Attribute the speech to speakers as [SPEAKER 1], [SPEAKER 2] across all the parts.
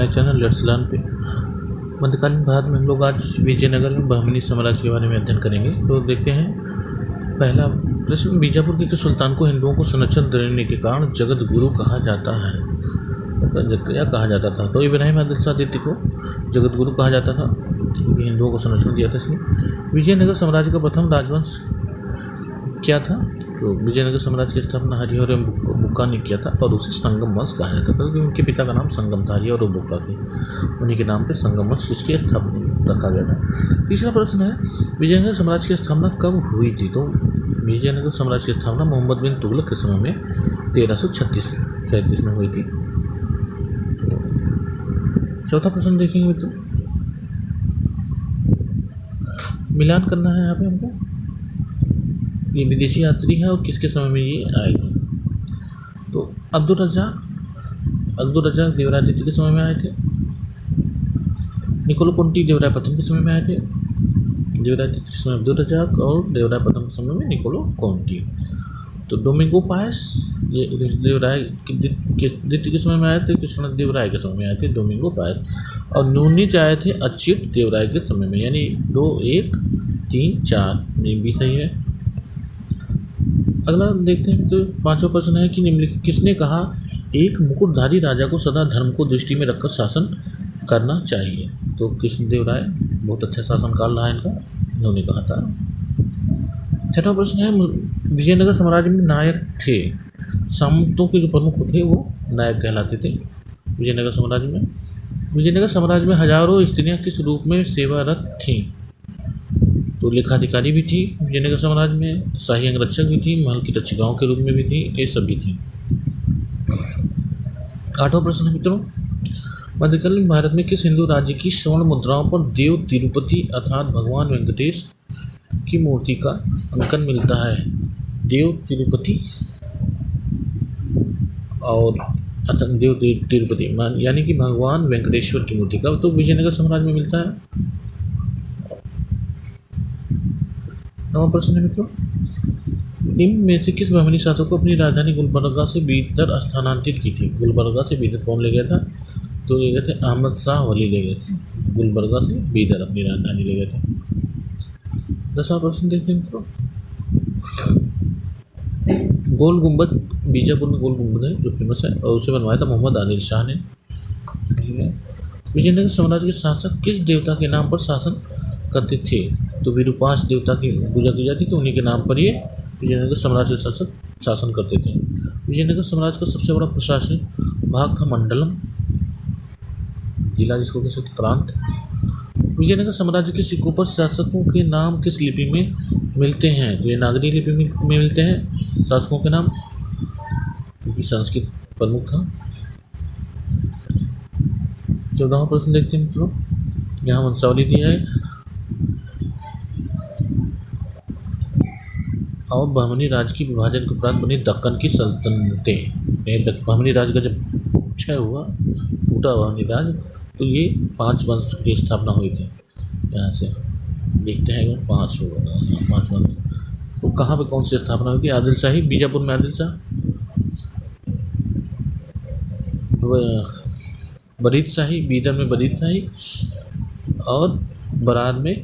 [SPEAKER 1] हमारे channel let's learn पे। मध्यकालीन भारत में हम लोग आज विजयनगर में बहमनी साम्राज्य के बारे में अध्ययन करेंगे। तो देखते हैं पहला प्रश्न, बीजापुर के सुल्तान को हिंदुओं को संरक्षण देने के कारण जगत गुरु कहा जाता है, क्या कहा जाता था? तो इब्राहिम आदिल शाह द्वितीय को जगत गुरु कहा जाता था क्योंकि हिंदुओं को संरक्षण दिया था इसलिए। विजयनगर साम्राज्य का प्रथम राजवंश क्या था? तो विजयनगर साम्राज्य की स्थापना हरिहर एवं बुक्का ने किया था और उसे संगम वंश कहा जाता था क्योंकि उनके पिता का नाम संगम था, हरिहर और बुक्का के, उन्हीं के नाम पे संगम वंश उसकी स्थापना रखा गया था। तीसरा प्रश्न है, विजयनगर साम्राज्य की स्थापना कब हुई थी? तो विजयनगर साम्राज्य की स्थापना मोहम्मद बिन तुगलक के समय में 1336 में हुई थी। चौथा प्रश्न देखेंगे मित्रों, मिलान करना है यहाँ पे हमको। ये विदेशी यात्री है और किसके समय में ये आए थे? तो अब्दुल रज़ाक देवराय द्वितीय के समय में आए थे। निकोलो कोंटी देवराय प्रथम के समय में आए थे। देवराय द्वितीय के समय अब्दुल रज़ाक और देवराय प्रथम के समय में निकोलो कोंटी। तो डोमिंगो पायस ये देवराय द्वितीय के समय में आए थे, कृष्ण देवराय के समय में आए थे डोमिंगो पायस। और नूनीज आए थे अच्युत देवराय के समय में, यानी 2, 1, 3, 4 ये भी सही है। अगला देखते हैं तो पांचवा प्रश्न है कि निम्नलिखित किसने कहा एक मुकुटधारी राजा को सदा धर्म को दृष्टि में रखकर शासन करना चाहिए? तो कृष्णदेव राय, बहुत अच्छा शासनकाल रहा इनका, इन्होंने कहा था। छठवां प्रश्न है, विजयनगर साम्राज्य में नायक थे, सामंतों के जो प्रमुख थे वो नायक कहलाते थे विजयनगर साम्राज्य में। विजयनगर साम्राज्य में हजारों स्त्रियां किस रूप में सेवारत थीं? तो लेखाधिकारी भी थी विजयनगर साम्राज्य में, शाही अंगरक्षक भी थी, महल की रक्षिकाओं के रूप में भी थी, ये सभी थी। आठवां प्रश्न है मित्रों, मध्यकालीन भारत में किस हिंदू राज्य की स्वर्ण मुद्राओं पर देव तिरुपति अर्थात भगवान वेंकटेश की मूर्ति का अंकन मिलता है? देव तिरुपति और देव तिरुपति यानी कि भगवान वेंकटेश्वर की मूर्ति का तो विजयनगर साम्राज्य में मिलता है। नवा प्रश्न है मित्रों, निम्न में से किस बहमनी शासक को अपनी राजधानी गुलबर्गा से बीदर स्थानांतरित की थी? गुलबर्गा से बीदर कौन ले गया था? तो ले गए थे अहमद शाह वली ले गए थे, गुलबर्गा से बीदर अपनी राजधानी ले गए थे। 10वां प्रश्न देखते हैं मित्रों, गोल गुंबद, बीजापुर में गोल गुंबद है जो फेमस है और उसे बनवाया था मोहम्मद आदिल शाह ने। ठीक है, विजयनगर साम्राज्य के शासक किस देवता के नाम पर शासन करते थे? तो विरूपाक्ष देवता की पूजा की जाती थी, उन्हीं के नाम पर ये विजयनगर साम्राज्य के शासक शासन करते थे। विजयनगर साम्राज्य का सबसे बड़ा प्रशासनिक भाग था मंडलम, जिला जिसको कह सकते प्रांत। विजयनगर साम्राज्य के सिक्कों पर शासकों के नाम किस लिपि में मिलते हैं? तो ये नागरी लिपि में मिलते हैं शासकों के नाम, क्योंकि संस्कृत प्रमुख था। 14वां प्रश्न देखते हैं मित्रों, यहाँ वंशावली दी है और बहमनी राज्य की विभाजन के उपरांत बनी दक्कन की सल्तनतें। बहमनी राज्य का जब क्षय हुआ, टूटा बहमनी राज्य, तो ये 5 वंश की स्थापना हुई थी। यहाँ से देखते हैं 5 होगा, 5 वंश। तो कहाँ पे कौन सी स्थापना हुई थी? आदिल शाही, बीजापुर में आदिल शाह, बरीद शाही, बीदर में बरीद शाही और बराद में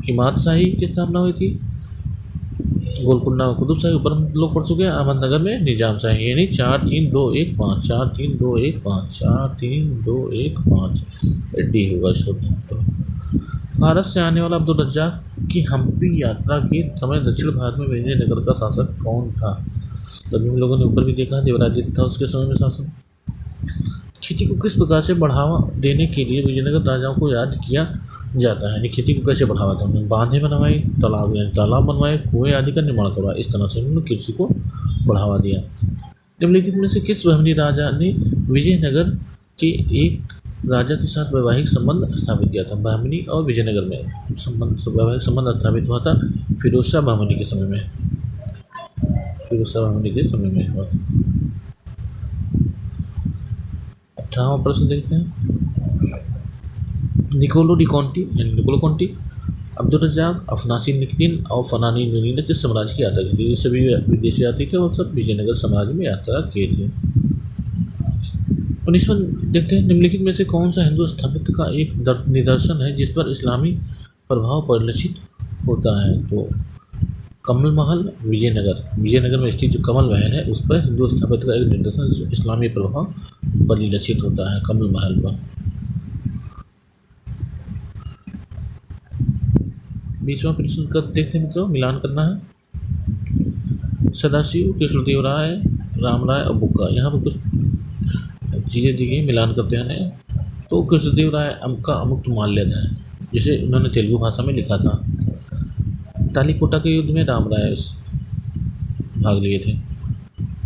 [SPEAKER 1] इमाद शाही की स्थापना हुई थी। गोलकुंडा में कुतुब शाही, ऊपर हम लोग पढ़ चुके हैं। अहमदनगर में निजाम शाही, यानी 4, 3, 2, 1, 5, 4, 3, 2, 1, 5, 4, 3, 2, 1, 5 डी होगा इसको। भारत से आने वाला अब्दुल रज़ाक की हम्पी यात्रा के समय दक्षिण भारत में विजयनगर का शासक कौन था? तो हम लोगों ने ऊपर भी देखा, देवराय द्वितीय था उसके समय में शासन। खेती को किस प्रकार से बढ़ावा देने के लिए विजयनगर राजाओं को याद किया जाता है? यानी खेती को कैसे बढ़ावा था? उन्होंने बांधें बनवाई, तालाब बनवाए, कुएं आदि का निर्माण करवाया, इस तरह से उन्होंने कृषि को बढ़ावा दिया। निम्नलिखित में से किस बहमनी राजा ने विजयनगर के एक राजा के साथ वैवाहिक संबंध स्थापित किया था? बहमनी और विजयनगर में वैवाहिक संबंध स्थापित हुआ था फिरोज शाह बहमनी के समय में, हुआ था। 18वां प्रश्न देखते हैं, निकोलो कोंटी, अब्दुल रज़ाक, अफनासी निकतीन और फनानी नूनी ने किस साम्राज्य की यात्रा की थी? ये सभी विदेशी यात्री थे और सब विजयनगर साम्राज्य में यात्रा किए थे। 19वां देखते हैं, निम्नलिखित में से कौन सा हिंदू स्थापत्य का एक निदर्शन है जिस पर इस्लामी प्रभाव परिलक्षित होता है? तो कमल महल, विजयनगर में स्थित जो कमल महल है उस पर हिंदू स्थापत्य का एक निदर्शन इस्लामी प्रभाव परिलक्षित होता है, कमल महल पर। 20वां प्रश्न का देखते हैं मित्रों, मिलान करना है। सदाशिव, कृष्णदेव राय, राम राय और बुक्का, यहाँ पर कुछ चीज़ें दी गई, मिलान करते हैं। तो कृष्णदेव राय का अमुक्त माल्यद है जिसे उन्होंने तेलुगु भाषा में लिखा था। तालीकोटा के युद्ध में राम राय भाग लिए थे।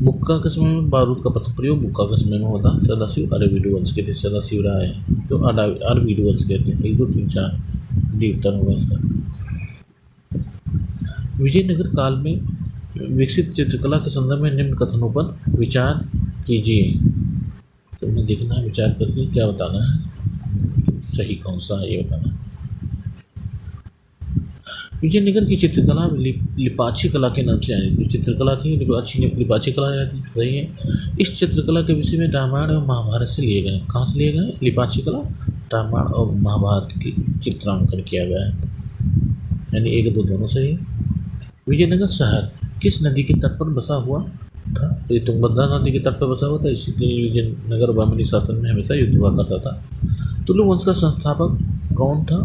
[SPEAKER 1] बुक्का के समय में बारूद का प्रथम प्रयोग बुक्का के समय में होता। सदाशिव अरविडु वंश के थे, सदाशिव राय तो अरविडु वंश के थे। 1 2 3 4 डी उत्तर होगा इसका। विजयनगर काल में विकसित चित्रकला के संदर्भ में निम्न कथनों पर विचार कीजिए। तो हमें देखना है, विचार करके क्या बताना है, सही कौन सा है ये बताना है। विजयनगर की चित्रकला लिपाची कला के नाम से आई। चित्रकला थी लिपाची कला रही है। इस चित्रकला के विषय में रामायण और महाभारत से लिए गए। कहाँ से लिए गए? लिपाची कला रामायण और महाभारत की चित्रांकन किया गया है, यानी 1 2 दोनों सही है। विजयनगर शहर किस नदी के तट पर बसा हुआ था? तो ये तुंगभद्रा नदी के तट पर बसा हुआ था, इसलिए विजयनगर बहमनी शासन में हमेशा युद्ध हुआ करता था। तुलु वंश का संस्थापक कौन था?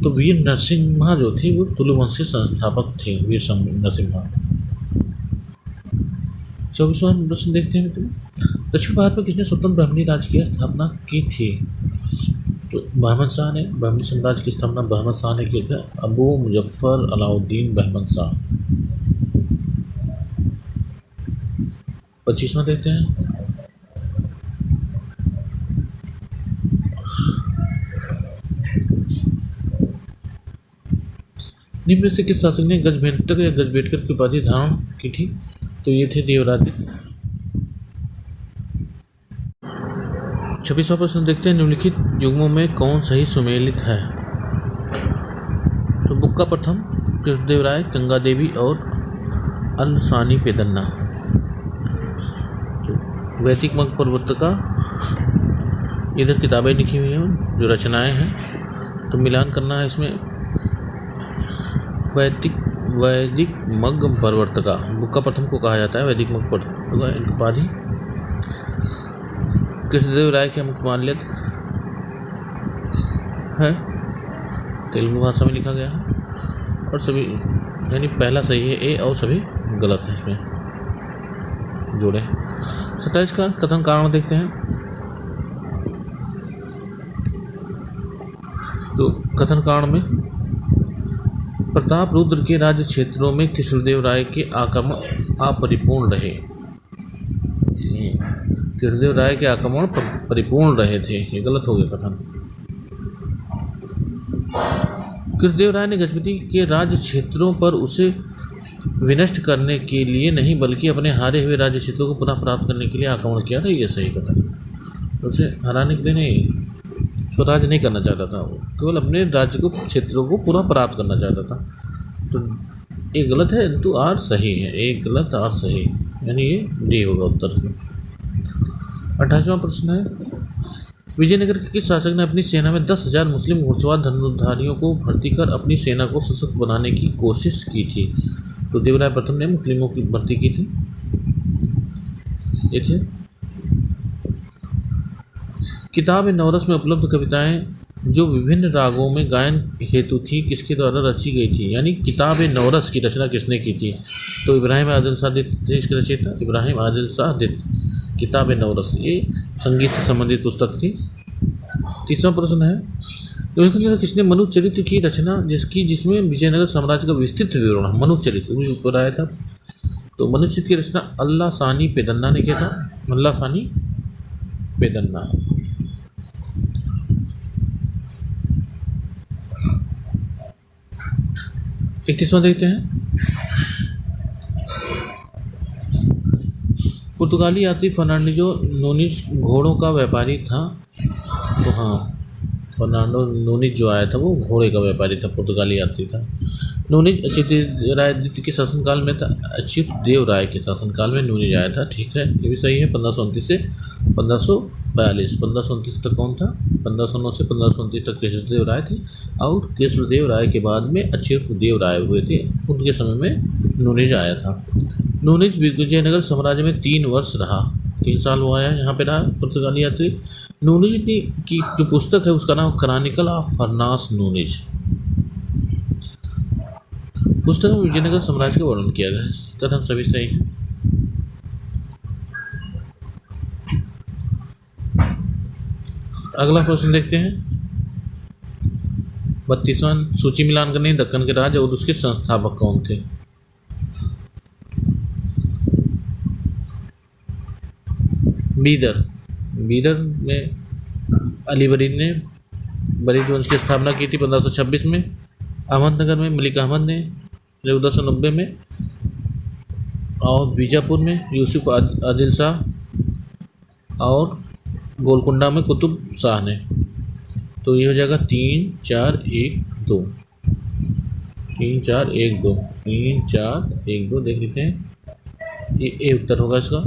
[SPEAKER 1] तो वीर नरसिम्हा जो थे वो तुलु वंश के संस्थापक थे, वीर नरसिम्हा। 24वां प्रश्न देखते हैं मित्रों, दक्षिण भारत में किसने स्वतंत्र बहमनी राज्य की स्थापना की थी? तो बहमन शाह ने बहमनी साम्राज्य की स्थापना बहमन शाह ने की थी, अबू मुजफ्फर अलाउद्दीन बहमन शाह। 25वां देखते हैं, निम्न में से किस शासक ने गजभेंटर या गजबेटकर की उपाधि धारण की थी? तो ये थे देवरादित्य। 26वां प्रश्न देखते हैं, निम्नलिखित युग्मों में कौन सही सुमेलित है? तो बुक्का प्रथम, कृष्णदेव राय, गंगा देवी और अलसानी पेदन्ना। तो वैदिक मग प्रवर्तका, इधर किताबें लिखी हुई हैं जो रचनाएं हैं, तो मिलान करना है इसमें। वैदिक मग प्रवर्तका, बुक्का प्रथम को कहा जाता है वैदिक मग प्रवर्तका। इनकी उपाधि कृष्णदेव राय के मुख्य माल्यद है, तेलुगु भाषा में लिखा गया है, और सभी यानी पहला सही है ए और सभी गलत है इसमें जोड़े। 27 का कथन कारण देखते हैं। तो कथन कारण में प्रताप रुद्र के राज्य क्षेत्रों में कृष्णदेव राय के आक्रमण अपरिपूर्ण रहे। कृष्णदेव राय के आक्रमण परिपूर्ण रहे थे, ये गलत हो गया कथन। कृष्णदेव राय ने गजपति के राज्य क्षेत्रों पर उसे विनष्ट करने के लिए नहीं बल्कि अपने हारे हुए राज्य क्षेत्रों को पुनः प्राप्त करने के लिए आक्रमण किया था, ये सही कथन। उसे हराने के लिए नहीं, स्वराज नहीं करना चाहता था, वो केवल अपने राज्य को क्षेत्रों को पुनः प्राप्त करना चाहता था। तो एक गलत है किंतु आर सही है, एक गलत आर सही, यानी ये डी होगा उत्तर। 28वां प्रश्न है, विजयनगर के किस शासक ने अपनी सेना में 10,000 मुस्लिम घुड़सवार धनुर्धारियों को भर्ती कर अपनी सेना को सशक्त बनाने की कोशिश की थी? तो देवराय प्रथम ने मुस्लिमों की भर्ती की थी। ये थे किताब नवरस में उपलब्ध कविताएं जो विभिन्न रागों में गायन हेतु थी किसके द्वारा रची गई थी? यानी किताब नवरस की रचना किसने की थी? तो इब्राहिम आदिल शाह दित थे इसके रचयिता, इब्राहिम आदिल शाह दित। किताब नवरस ये संगीत से संबंधित पुस्तक थी। 30वां प्रश्न है, तो किसने मनु चरित्र की रचना जिसमें विजयनगर साम्राज्य का विस्तृत विवरण मनु चरित्र ऊपर आया था? तो मनु चरित्र की रचना अल्लाह सानी पेदन्ना ने किया था, अल्लाह सानी पेदन्ना। 31वां देखते हैं, पुर्तगाली यात्री फर्नांडिजो नोनिज घोड़ों का व्यापारी था। तो हाँ, फर्नांडो नोनिज जो आया था वो घोड़े का व्यापारी था, पुर्तगाली यात्री था। नोनिज अच्युत राय द्वितीय के शासनकाल में था, अच्युत देव राय के शासनकाल में नोनिज आया था। ठीक है, ये भी सही है। 1529 से 1500 42। 1529 तक कौन था? 1509 से 1529 तक कृष्णदेव राय थे, और कृष्णदेव राय के बाद में अच्युतदेव राय हुए थे। उनके समय में नूनिज आया था। नूनिज विजयनगर साम्राज्य में 3 वर्ष रहा, 3 साल हुआ है यहाँ पे रहा पुर्तगाली यात्री। नूनिज की जो पुस्तक है उसका नाम क्रॉनिकल ऑफ फर्नास नूनिज। पुस्तक में विजयनगर साम्राज्य का वर्णन किया गया है। कथन सभी सही है। अगला प्रश्न देखते हैं। 32वां, सूची मिलान करनी, दक्कन के राज और उसके संस्थापक कौन थे? बीदर में अली बरीद ने बरीद वंश की स्थापना की थी 1526 में। अहमदनगर में मलिक अहमद ने 1490 में, और बीजापुर में यूसुफ आदिल शाह, और गोलकुंडा में कुतुब शाह ने। तो ये हो जाएगा 3 4 1 2, 3 4 1 2, 3 4 1 2 देख लेते हैं, ये उत्तर होगा इसका।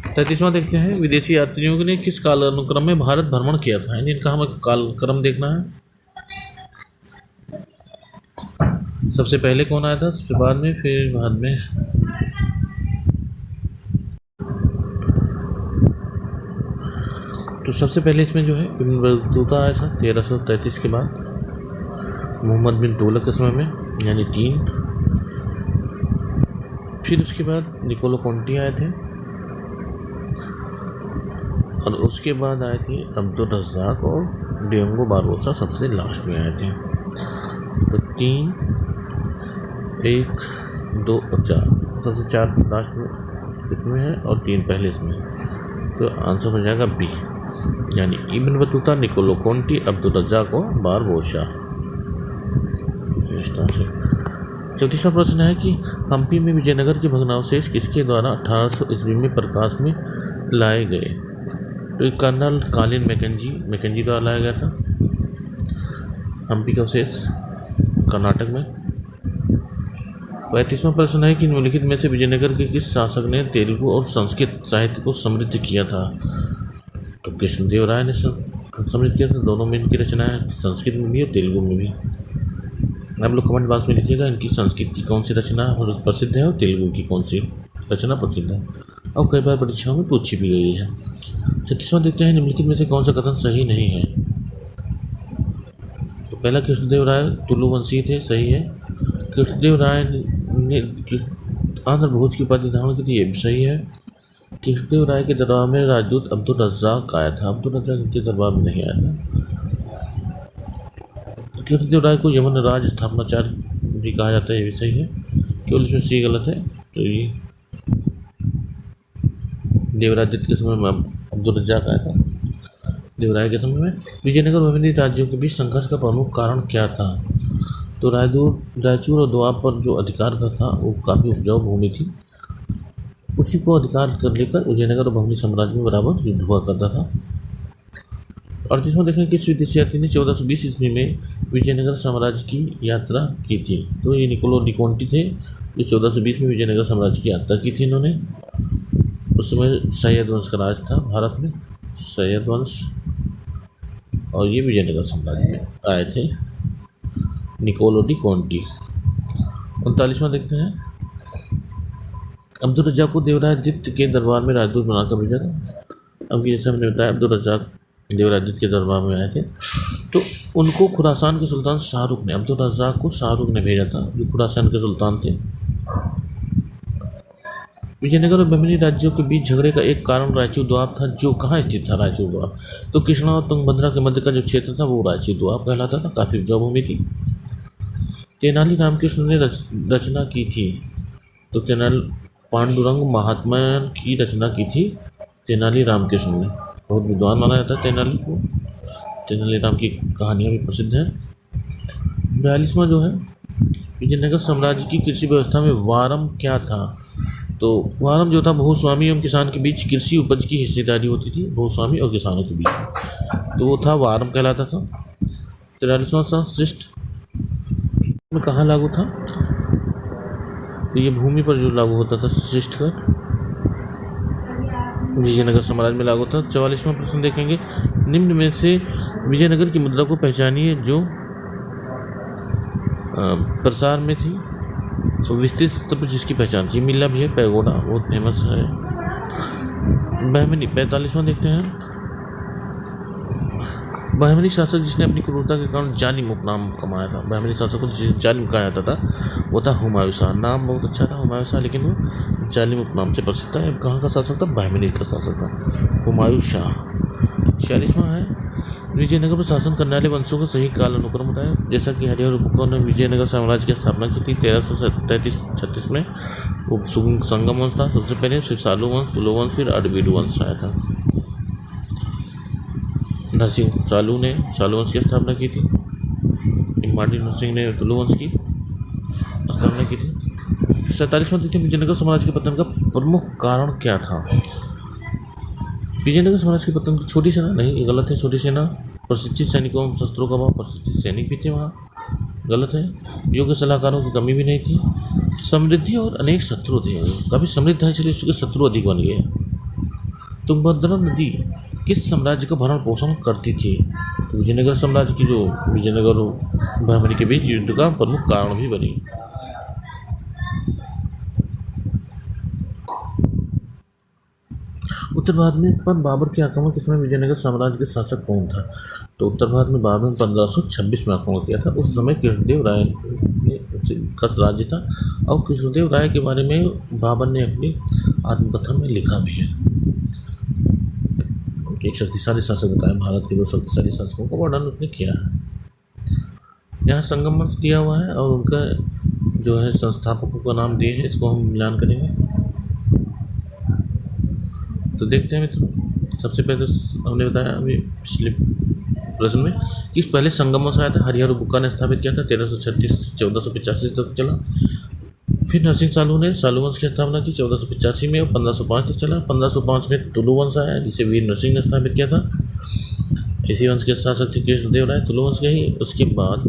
[SPEAKER 1] 33वां देखते हैं। विदेशी यात्रियों ने किस कालानुक्रम में भारत भ्रमण किया था? यानी इनका हमें कालक्रम देखना है। सबसे पहले कौन आया था, सबसे बाद में, फिर बाद में। तो सबसे पहले इसमें जो है इब्न बतूता आया था 1333 के बाद, मोहम्मद बिन तुगलक के समय में, यानी 3। फिर उसके बाद निकोलो कॉन्टी आए थे, और उसके बाद आए थे अब्दुल रज़्ज़ाक और डिएगो बारबोसा सबसे लास्ट में आए थे। तो 3 1 2 और 4, सबसे 4 लास्ट में इसमें है और 3 पहले इसमें। तो आंसर हो जाएगा बी, यानी इब्न बतूता, निकोलो कॉन्टी, अब्दुल रज़्ज़ाक और बारबोसा। 34वां प्रश्न है कि हम्पी में विजयनगर के भग्नावशेष किसके द्वारा 1800 ईस्वी में प्रकाश में लाए गए? तो कर्नल कॉलिन मैकेंजी द्वारा लाया गया था। हम्पी का अवशेष कर्नाटक में। 35वां प्रश्न है कि निम्नलिखित में से विजयनगर के किस शासक ने तेलुगु और संस्कृत साहित्य को समृद्ध किया था? तो कृष्णदेव राय ने समृद्ध किया था। दोनों में इनकी रचना है, संस्कृत में भी और तेलुगु में भी। आप लोग कमेंट बॉक्स में लिखिएगा इनकी संस्कृत की कौन सी रचना प्रसिद्ध है और तेलुगु की कौन सी रचना प्रसिद्ध है, और कई बार परीक्षाओं में पूछी भी गई है। 36वां देखते हैं। निम्नलिखित में से कौन सा कथन सही नहीं है? तो पहला, कृष्णदेव राय तुलु वंशी थे, सही है। कृष्णदेव राय ने आंध्र भोज की उपाधि धारण की थी, ये भी सही है। कृष्णदेव राय के दरबार में राजदूत अब्दुल रज़्ज़ाक आया था, अब्दुल रज़्ज़ाक इनके दरबार में नहीं आया था। कृष्णदेव राय को यमन राज स्थापनाचार्य भी कहा जाता है, ये भी सही है, केवल इसमें सी गलत है। तो ये देवरादित्य के समय में अब्दुल रज़्ज़ाक आया था। देवराय के समय में विजयनगर और विभिन्न राज्यों के बीच संघर्ष का प्रमुख कारण क्या था? तो रायचूर और दोआब पर जो अधिकार का था वो काफ़ी उपजाऊ भूमि थी, उसी को अधिकार कर लेकर विजयनगर और बहमनी साम्राज्य में बराबर युद्ध हुआ करता था। और जिसमें देखें किस विदेशी यात्री ने 1420 ईस्वी में विजयनगर साम्राज्य की यात्रा की थी? तो ये निकोलो डी कॉन्टी थे, जो 1420 में विजयनगर साम्राज्य की यात्रा की थी इन्होंने। उस समय सैयद वंश का राज था भारत में, सैयद वंश, और ये विजयनगर साम्राज्य में आए थे निकोलो डी कॉन्टी। 39वां देखते हैं। अब्दुल रज़्ज़ाक को देवरादित्य के दरबार में राजदूत बनाकर भेजा था। अब जैसे हमने बताया अब्दुल रज़्ज़ाक देवरादित्य के दरबार में आए थे, तो उनको खुरासान के सुल्तान शाहरुख ने, अब्दुल रज़्ज़ाक को शाहरुख ने भेजा था, जो खुरासान के सुल्तान थे। विजयनगर और बहमनी राज्यों के बीच झगड़े का एक कारण रायचूर दोआब था, जो कहाँ स्थित था रायचूर दोआब? तो कृष्णा और तुंगभद्रा के मध्य का जो क्षेत्र था वो रायचूर दोआब कहलाता था, काफ़ी उपजाऊ भूमि थी। तेनाली रामकृष्ण ने रचना की थी, तो तेनाली पांडुरंग महात्मा की रचना की थी तेनाली रामकृष्ण ने। बहुत विद्वान माना जाता है तेनाली को। तेनाली राम की कहानियाँ भी प्रसिद्ध हैं। 42वां जो है, विजयनगर साम्राज्य की कृषि व्यवस्था में वारम क्या था? तो वारम जो था भूस्वामी एवं किसान के बीच कृषि उपज की हिस्सेदारी होती थी, भूस्वामी और किसानों के बीच, तो वो था वारम कहलाता था। 43वां शिष्ट में कहाँ लागू था? तो ये भूमि पर जो लागू होता था शिष्ट कर। विजयनगर साम्राज्य में लागू था। 44वां प्रश्न देखेंगे, निम्न में से विजयनगर की मुद्रा को पहचानिए जो प्रसार में थी, विस्तृत स्तर पर जिसकी पहचान थी। मिला भी है, पैगोडा बहुत फेमस है। बहमनी 45वां देखते हैं, बहमनी शासक जिसने अपनी क्रूरता के कारण जालिम उपनाम कमाया था, बहमनी शासक को जिसे जालिम कहा जाता था वो था हुमायूं शाह। नाम बहुत अच्छा था हुमायूं शाह, लेकिन वो जालिम उपनाम से प्रसिद्ध था। कहाँ का शासक था? बहमनी का शासक था हुमायूं शाह। 46वां है, विजयनगर पर शासन करने वाले वंशों का सही काल अनुक्रम होता है। जैसा कि हरिहर बुक्का ने विजयनगर साम्राज्य की स्थापना की थी 1333-36 में। वो संगम वंश था सबसे पहले, फिर सालू वंश, तुलु वंश, फिर अडबीडु वंश आया था। नरसिंह सालू ने सालू वंश की स्थापना की थी, इमाड़ी नरसिंह ने तुलु वंश की स्थापना की थी। 47वां देखते हैं, विजयनगर साम्राज्य के पतन का प्रमुख कारण क्या था? विजयनगर साम्राज्य के पतन की छोटी सेना नहीं, ये गलत है। छोटी सेना, प्रशिक्षित सैनिकों एवं शस्त्रों का अभाव, प्रशिक्षित सैनिक भी थे वहाँ, गलत है। योग्य सलाहकारों की कमी भी नहीं थी। समृद्धि और अनेक शत्रु थे, काफ़ी समृद्ध है इसलिए उसके शत्रु अधिक बन गए। तुंगभद्रा नदी किस साम्राज्य का भरण पोषण करती थी? तो विजयनगर साम्राज्य की जो विजयनगर और बहमनी के बीच युद्ध का प्रमुख कारण भी बनी। उत्तर भारत में पर बाबर के आक्रमण के समय विजयनगर साम्राज्य के शासक कौन था? तो उत्तर भारत में बाबर ने 1526 में आक्रमण किया था। उस समय कृष्णदेव राय का राज्य था, और कृष्णदेव राय के बारे में बाबर ने अपनी आत्मकथा में लिखा भी है। एक शक्तिशाली शासक बताया, भारत के 2 शक्तिशाली शासकों का वर्णन उसने किया है। यहाँ संगम वंश दिया हुआ है और उनका जो है संस्थापकों का नाम दिए हैं, इसको हम मिलान करेंगे। तो देखते हैं मित्रों, सबसे पहले हमने बताया अभी पिछले प्रश्न में कि पहले संगम वंश आया था, हरिहर बुक्का ने स्थापित किया था, 1336 से 1485 तक चला। फिर नरसिंह सालू ने सालू वंश की स्थापना की 1485 में, और 1505 तक चला। 1505 में तुलु वंश आया जिसे वीर नरसिंह ने स्थापित किया था। इसी वंश के शासक थे कृष्णदेव राय, तुलु वंश के ही। उसके बाद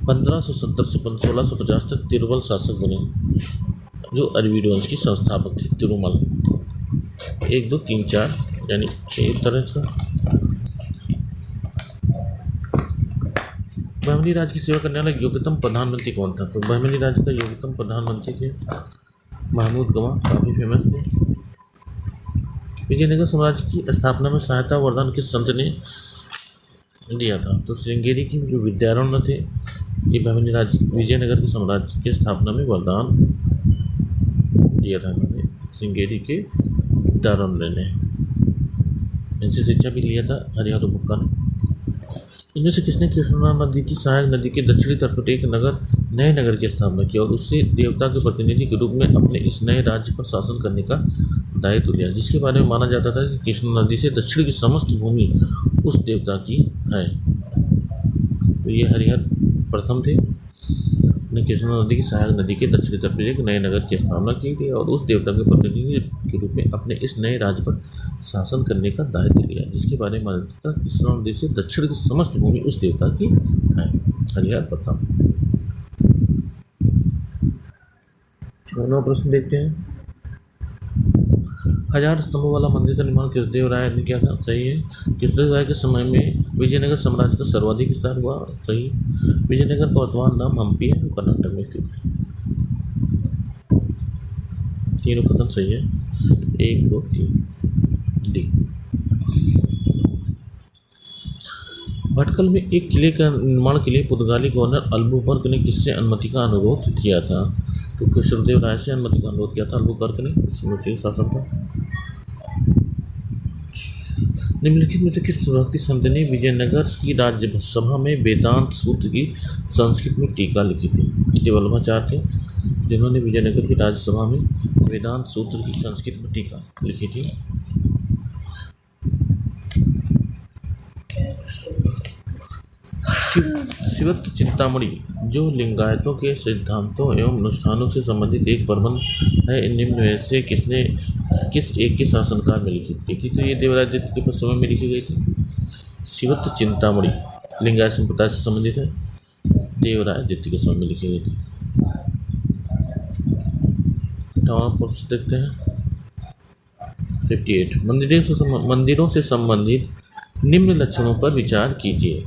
[SPEAKER 1] 1570 से 1650 तक तिरुमल शासक बने, जो अरबीड वंश की संस्थापक थे। तिरुमल 1 2 3 4 यानी 6 तरह का। बहमनी राज्य की सेवा करने वाला योग्यतम प्रधानमंत्री कौन था? तो बहमनी राज्य का योग्यतम प्रधानमंत्री थे महमूद गवा, काफ़ी फेमस थे। विजयनगर साम्राज्य की स्थापना में सहायता वरदान किस संत ने दिया था? तो श्रृंगेरी की जो विद्यारण्य थे, ये बहमनी राज्य विजयनगर के साम्राज्य की स्थापना में वरदान दिया था इन्होंने, श्रृंगेरी के विद्यारण्य ने। इनसे शिक्षा भी लिया था हरिहर बुक्का ने। इनमें से किसने कृष्णा नदी की सहायक नदी के दक्षिणी तट पर एक नए नगर की स्थापना की और उससे देवता के प्रतिनिधि के रूप में अपने इस नए राज्य पर शासन करने का दायित्व लिया, जिसके बारे में माना जाता था कि कृष्णा नदी से दक्षिण की समस्त भूमि उस देवता की है। तो ये हरिहर प्रथम थे, ने कृष्णा नदी की सहायक नदी के दक्षिणी तट पर एक नए नगर की स्थापना की थी और उस देवता के प्रतिनिधि के रूप में अपने इस नए राज्य पर शासन करने का दायित्व लिया, जिसके बारे में माना जाता है कृष्णा नदी से दक्षिण की समस्त भूमि उस देवता की है। हरिहर प्रथम। 9वां प्रश्न देखते हैं, 1000 स्तंभों वाला मंदिर का निर्माण कृष्णदेव राय ने किया था? सही है। कृष्णदेव राय के समय में विजयनगर साम्राज्य का सर्वाधिक विस्तार हुआ? सही। विजयनगर का वर्तमान नाम हम्पी है, कर्नाटक में स्थित है। तीनों कथन सही है, 1 2 3 डी। भटकल में एक किले का निर्माण के लिए पुर्तगाली गवर्नर अल्बुकर्क ने किससे अनुमति का अनुरोध किया था? तो कृष्णदेव राय से अनुमति का अनुरोध किया था अल्बुकर्क ने, मुस्लिम शासक था। निम्नलिखित में से किस व्यक्ति संत ने विजयनगर की राज्यसभा में वेदांत सूत्र की संस्कृत में टीका लिखी थी? ये वल्लभाचार्य थे, जिन्होंने विजयनगर की राज्यसभा में वेदांत सूत्र की संस्कृत में टीका लिखी थी। शिवत्व चिंतामणि जो लिंगायतों के सिद्धांतों एवं अनुष्ठानों से संबंधित एक प्रबंध है, निम्न में से किस एक के शासनकाल में लिखी गई थी? तो ये देवरायादित्य के समय में लिखी गई थी। शिवत्व चिंतामणि लिंगायत संप्रदाय से संबंधित है, देवरायादित्य के समय में लिखी गई थी। 58वां प्रश्न देखते हैं, 58 मंदिरों से संबंधित निम्न लक्षणों पर विचार कीजिए।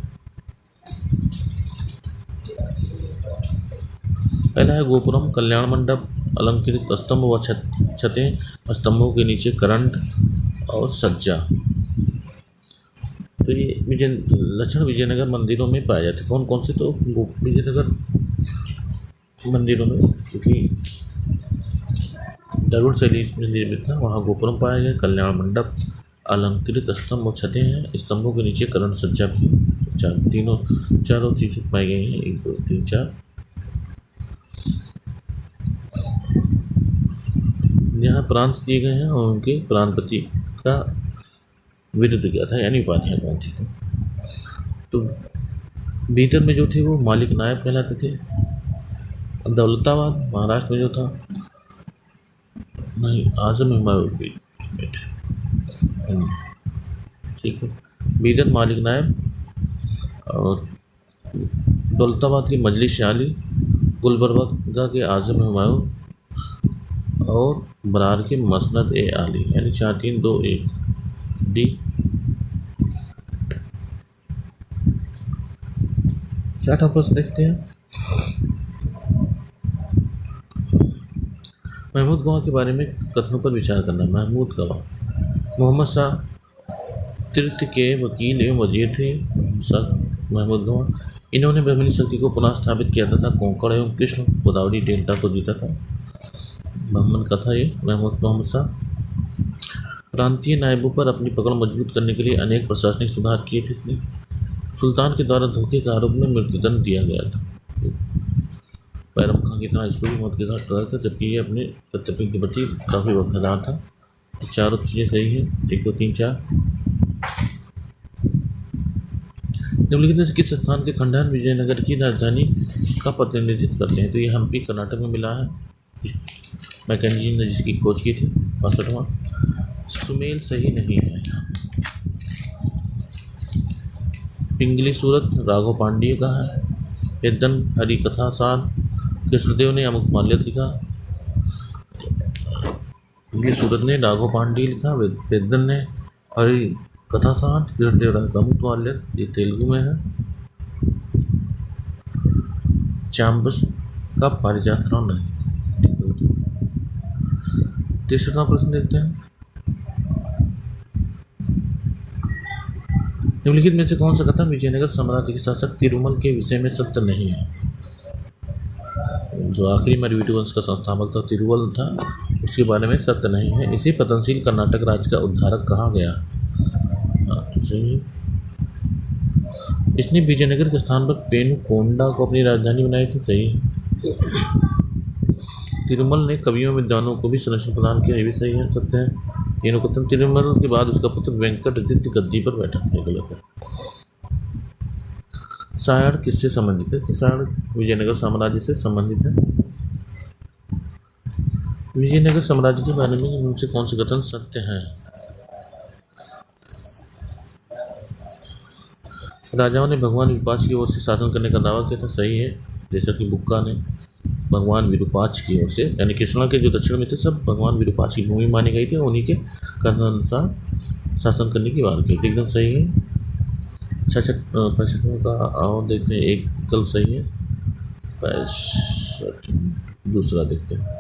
[SPEAKER 1] पहला है गोपुरम, कल्याण मंडप, अलंकृत स्तंभ व छतें, स्तंभों के नीचे करंट और सज्जा। तो ये लक्षण विजयनगर मंदिरों में पाए जाते। कौन कौन से? तो विजयनगर मंदिरों में, क्योंकि द्रविड़ शैली में निर्मित था, वहाँ गोपुरम पाया गया, कल्याण मंडप, अलंकृत स्तंभ और छतें हैं, स्तंभों के नीचे करंट सज्जा भी, चारों चीज़ें पाई गई हैं। 1 2 3 4। यहाँ प्रांत दिए गए हैं और उनके प्रांतपति का विरुद्ध किया था, यानी उपाधियाँ कौन थी। तो भीतर में जो थे वो मालिक नायब कहलाते थे। दौलताबाद महाराष्ट्र में जो था, नहीं, आजम हुमायूं ठीक है। बीदर मालिक नायब, और दौलताबाद की मजलिस आली, गुलबर्गा के आजम हुमायूं और बरार के मसनद ए आली, यानी 4 3 2 1 डी। 60 प्रश्न देखते हैं। महमूद गवाह के बारे में कथनों पर विचार करना। महमूद गवाह मोहम्मद शाह तीर्थ के वकील एवं वजीर थे। महमूद गवाह, इन्होंने ब्राह्मणी शक्ति को पुनः स्थापित किया तथा कोंकण एवं कृष्ण गोदावरी डेल्टा को जीता था। ब्राह्मण कथा ये मोहम्मद शाह। प्रांतीय नायबों पर अपनी पकड़ मजबूत करने के लिए अनेक प्रशासनिक सुधार किए थे। सुल्तान के द्वारा धोखे के आरोप में मृत्युदंड दिया गया था। पैरम खां की तरह इसको भी मौत के घाट उतारा था, जबकि ये अपने कर्तव्य के प्रति काफ़ी वफादार था। तो चारों चीज़ें सही है। 1 2 3 4। निम्नलिखित में से किस स्थान के खंडहर विजयनगर की राजधानी का प्रतिनिधित्व करते हैं? तो ये हम्पी कर्नाटक में मिला है। मैकेंजी ने जिसकी खोज की थी। 62वां। सुमेल सही नहीं है। पिंगली सूरत राघव पांड्य का है। पेदन हरि कथा सार कृष्णदेव ने अमुक माल्यत लिखा। पिंगली सूरत ने राघव पांड्य लिखा, पेदन ने हरि कथा सार, कृष्णदेव राय का अमुक माल्यत, ये तेलुगु में है। चांबस का पारिजात राव नहीं। 63वां प्रश्न देखते हैं। निम्नलिखित में से कौन सा कथन विजयनगर साम्राज्य के शासक तिरुमल के विषय में सत्य नहीं है? जो आखिरी मरवीटु वंश का संस्थापक था तिरुवल था, उसके बारे में सत्य नहीं है। इसे पतनशील कर्नाटक राज्य का उद्धारक कहा गया। इसने विजयनगर के स्थान पर पेनुकोंडा को अपनी राजधानी बनाई थी। सही है। तिरुमल ने कवियों विद्वानों को भी संरक्षण प्रदान किया। ये भी सही है, सत्य है। पेनुकतम तिरुमल के बाद उसका पुत्र वेंकटादित्य गद्दी पर बैठा। ये गलत है। सायण किससे संबंधित है? सायण विजयनगर साम्राज्य से संबंधित है। विजयनगर साम्राज्य के बारे में उनसे कौन से कथन सत्य हैं? राजाओं ने भगवान विरूपाक्ष की ओर से शासन करने का दावा किया था। सही है। जैसा कि बुक्का ने भगवान विरूपाक्ष की ओर से, यानी कृष्णा के जो दक्षिण में थे सब भगवान विरूपाक्ष की भूमि मानी गई थी, उन्हीं के कथनानुसार शासन करने की बात की थी। एकदम सही है। 65 का और देखते हैं। एक कल सही है। 65 दूसरा देखते हैं।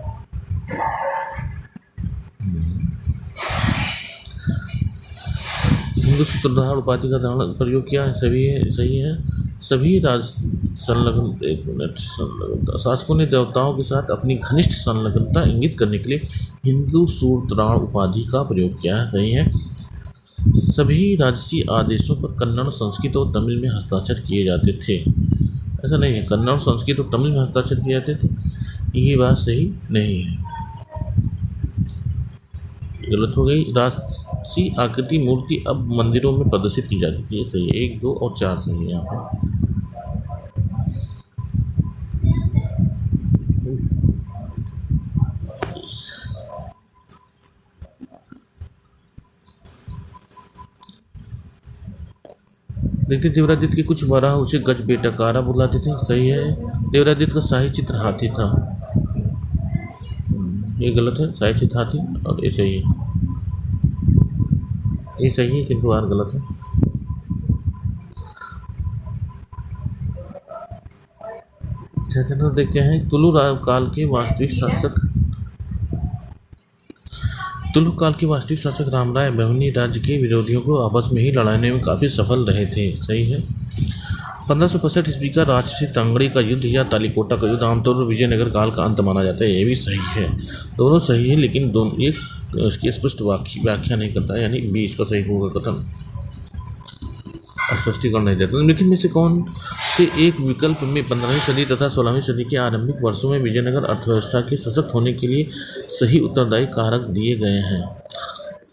[SPEAKER 1] हिंदू सूत्रधार उपाधि का प्रयोग किया है। सभी है, सही है। सभी संलग्न, एक मिनट, संलग्नता शासकों ने देवताओं के साथ अपनी घनिष्ठ संलग्नता इंगित करने के लिए हिंदू सूत्रधार उपाधि का प्रयोग किया है। सही है। सभी राजसी आदेशों पर कन्नड़, संस्कृत और तमिल में हस्ताक्षर किए जाते थे। ऐसा नहीं है, कन्नड़, संस्कृत और तमिल में हस्ताक्षर किए जाते थे। ये बात सही नहीं है, गलत हो गई। राजसी आकृति मूर्ति अब मंदिरों में प्रदर्शित की जाती थी। ये सही है। 1 2 और 4 सही है यहाँ पर। देखते देवरादित्य के कुछ वराह उसे गज बेटकारा बुलाते थे। सही है। देवरादित्य का शाही चित्र हाथी था। ये गलत है। शाही चित्र हाथी, और ये सही है। ये सही है किंतु आर गलत है। छह नंबर देखते हैं तुलु काल के वास्तविक शासक रामराय बहमनी राज्य के विरोधियों को आपस में ही लड़ाने में काफ़ी सफल रहे थे। सही है। 1565 ईस्वी का राजसी तंगड़ी का युद्ध या तालीकोटा का युद्ध आमतौर पर विजयनगर काल का अंत माना जाता है। ये भी सही है, दोनों सही है, लेकिन दोनों एक उसकी स्पष्ट व्याख्या नहीं करता है, यानी बी इसका सही होगा कथन, स्पष्टीकरण नहीं देता। निम्नलिखित में से कौन से एक विकल्प में 15वीं सदी तथा 16वीं सदी के आरंभिक वर्षों में विजयनगर अर्थव्यवस्था के सशक्त होने के लिए सही उत्तरदायी कारक दिए गए हैं?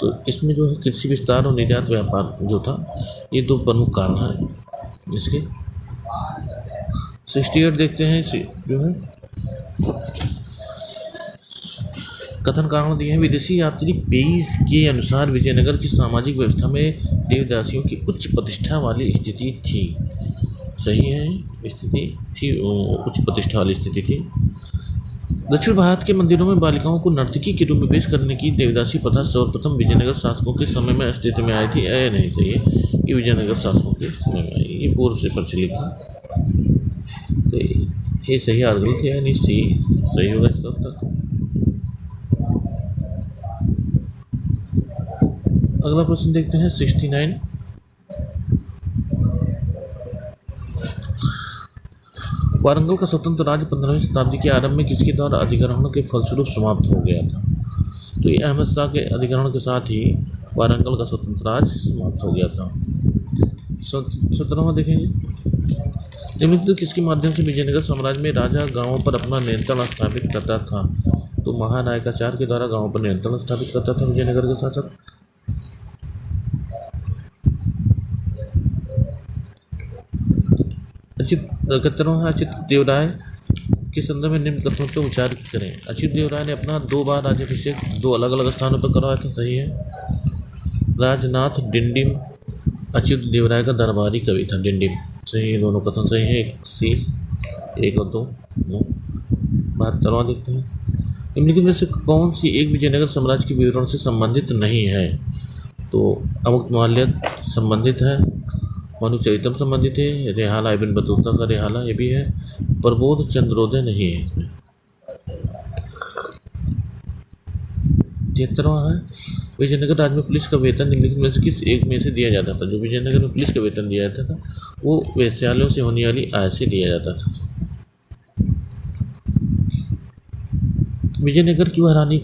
[SPEAKER 1] तो इसमें जो है कृषि विस्तार और निर्यात व्यापार जो था, ये दो प्रमुख कारण हैं जिसके। 68 देखते हैं जो है कथन कारण दिए हैं। विदेशी यात्री पेइस के अनुसार विजयनगर की सामाजिक व्यवस्था में देवदासियों की उच्च प्रतिष्ठा वाली स्थिति थी। सही है, स्थिति थी, उच्च प्रतिष्ठा वाली स्थिति थी। दक्षिण भारत के मंदिरों में बालिकाओं को नर्तकी के रूप में पेश करने की देवदासी प्रथा सर्वप्रथम विजयनगर शासकों के समय में अस्तित्व में आई थी। नहीं सही है, ये विजयनगर शासकों के समय में आई, ये पूर्व से प्रचलित थी। तो ये सही और गलत है, यानी सी सही होगा इसका उत्तर। अगला प्रश्न देखते हैं 69। वारंगल का स्वतंत्र राज्य 15वीं शताब्दी के आरंभ में किसके द्वारा अधिग्रहण के फलस्वरूप समाप्त हो गया था? तो ये अहमद शाह के अधिग्रहण के साथ ही वारंगल का स्वतंत्र राज्य समाप्त हो गया था। 17वां देखेंगे। निम्नलिखित किसके माध्यम से विजयनगर साम्राज्य में राजा गांवों पर अपना नियंत्रण स्थापित करता था? तो महानायकाचार्य के द्वारा गांवों पर नियंत्रण स्थापित करता था विजयनगर के शासक। अच्युत देवराय के संदर्भ में निम्न कथनों पर विचार करें। अच्युत देवराय ने अपना 2 बार राज्याभिषेक 2 अलग अलग स्थानों पर करवाया था। सही है। राजनाथ डिंडिम अच्युत देवराय का दरबारी कवि था। डिंडिम सही है, दोनों कथन सही है। 1 सी 1 और 2। 72वां देखते हैं। निम्नलिखित में से कौन सी एक विजयनगर साम्राज्य के विवरण से संबंधित नहीं है? तो अमुक्तमाल्यद संबंधित है, मनुचरितम संबंधित है, रेहाला इब्न बतूता का रेहाला ये भी है, प्रबोध चंद्रोदय नहीं है इसमें। 73वां है। विजयनगर राज्य में पुलिस का वेतन निम्नलिखित में से किस एक में से दिया जाता था? जो विजयनगर में पुलिस का वेतन दिया जाता था वो वेश्यालयों से होने वाली आय से दिया जाता था। विजयनगर की वह रानी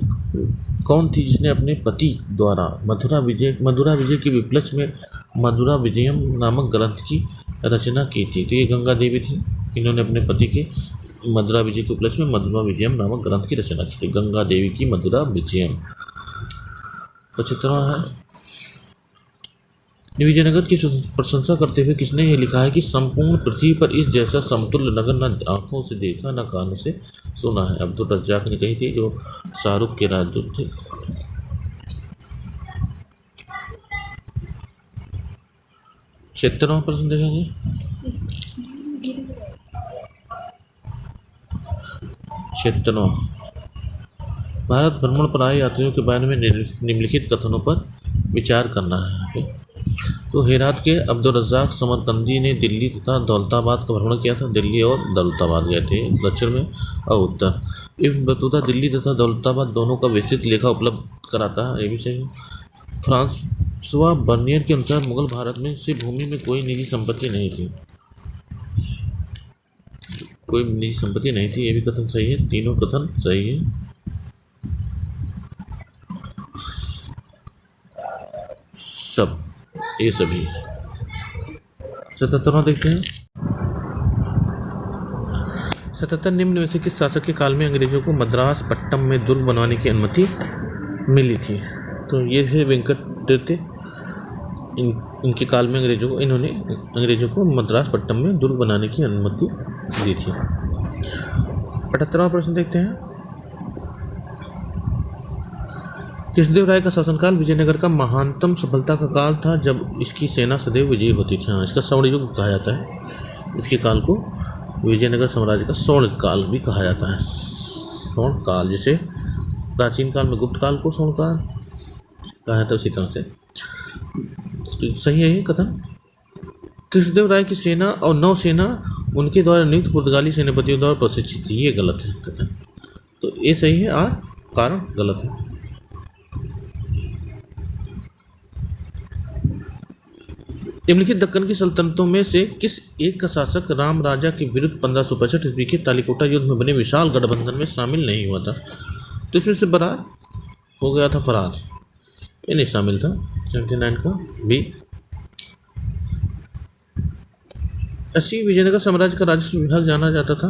[SPEAKER 1] कौन थी जिसने अपने पति द्वारा मधुरा विजय के उपलक्ष्य में मधुरा विजयम नामक ग्रंथ की रचना की थी? तो ये गंगा देवी थी। इन्होंने अपने पति के मधुरा विजय के उपलक्ष्य में मधुरा विजयम नामक ग्रंथ की रचना की थी। गंगा देवी की मधुरा विजयम। 75वां है। विजयनगर की प्रशंसा करते हुए किसने ये लिखा है कि संपूर्ण पृथ्वी पर इस जैसा समतुल्य नगर न आंखों से देखा न कानों से सुना है? अब्दुल रज्जाक ने कही थी, जो शाहरुख के राजदूत थे। 76वां प्रश्न देखेंगे। भारत भ्रमण पर आए यात्रियों के बारे में निम्नलिखित कथनों पर विचार करना है यहाँ पे। तो हेरात के अब्दुल रज़्ज़ाक समरकंदी ने दिल्ली तथा दौलताबाद का भ्रमण किया था। दिल्ली और दौलताबाद गए थे, दक्षिण में और उत्तर। इब्न बतूता दिल्ली तथा दौलताबाद दोनों का विस्तृत लेखा उपलब्ध कराता है, ये भी सही है। फ्रांसवा बर्नियर के अनुसार मुगल भारत में से भूमि में कोई निजी संपत्ति नहीं थी। कोई निजी संपत्ति नहीं थी, ये भी कथन सही है। तीनों कथन सही है। सब ये सभी। 77वां देखते हैं। 77 निम्न में से किस शासक के काल में अंग्रेजों को मद्रास पट्टम में दुर्ग बनवाने की अनुमति मिली थी? तो ये है वेंकटदत्त। इनके काल में इन्होंने अंग्रेजों को मद्रास पट्टम में दुर्ग बनाने की अनुमति दी थी। 78वां प्रश्न देखते हैं। कृष्णदेव राय का शासनकाल विजयनगर का महानतम सफलता का काल था, जब इसकी सेना सदैव विजयी होती थी। इसका स्वर्ण युग कहा जाता है। इसके काल को विजयनगर साम्राज्य का स्वर्ण काल भी कहा जाता है। स्वर्ण काल, जैसे प्राचीन काल में गुप्त काल को स्वर्ण काल कहा जाता है, उसी तरह से तो सही है ये कथन। कृष्णदेव राय की सेना और नौसेना उनके द्वारा नियुक्त पुर्तगाली सेनापतियों द्वारा प्रशिक्षित थी, ये गलत है कथन। तो ये सही है और कारण गलत है। निम्नलिखित दक्कन की सल्तनतों में से किस एक का शासक राम राजा के विरुद्ध 1565 ईस्वी के तालिकोटा युद्ध में बने विशाल गठबंधन में शामिल नहीं हुआ था? तो इसमें से बरार हो गया था फरार, ये नहीं शामिल था। 79 का बी। 80 विजयनगर साम्राज्य का राजस्व विभाग जाना जाता था,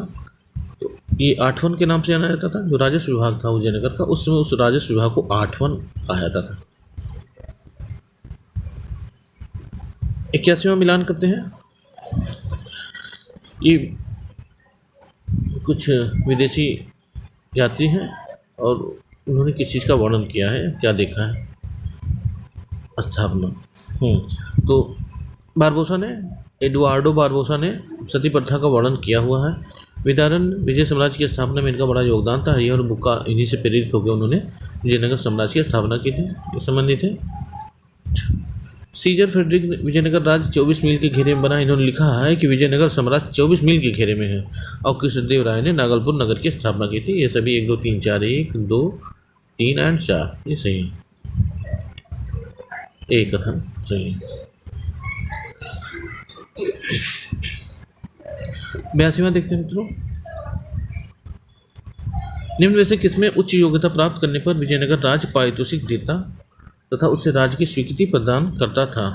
[SPEAKER 1] तो ये आठवन के नाम से जाना जाता था। जो राजस्व विभाग था विजयनगर का, उस समय उस राजस्व विभाग को आठवन कहा जाता था। 81वां मिलान करते हैं। ये कुछ विदेशी यात्री हैं और उन्होंने किस चीज़ का वर्णन किया है, क्या देखा है? स्थापना। तो बारबोसा ने, एडुआर्डो बारबोसा ने सती प्रथा का वर्णन किया हुआ है। विदारन विजय साम्राज्य की स्थापना में इनका बड़ा योगदान था। हरिहर बुक्का इन्हीं से प्रेरित होकर उन्होंने विजयनगर साम्राज्य की स्थापना की थी, संबंधित है। सीजर फ्रेडरिक विजयनगर राज्य 24 मील के घेरे में बना। इन्होंने लिखा है कि विजयनगर साम्राज्य 24 मील के घेरे में है और कृष्णदेव राय ने नागलपुर नगर की स्थापना की थी। ये सभी 1 2 3 4 1 2 3 एंड 4 ये सही है, एक कथन सही है। 82वां देखते हैं मित्रों। निम्न में से किसमें उच्च योग्यता प्राप्त करने पर विजयनगर राज्य पारितोषिक देता तथा उससे राज्य की स्वीकृति प्रदान करता था?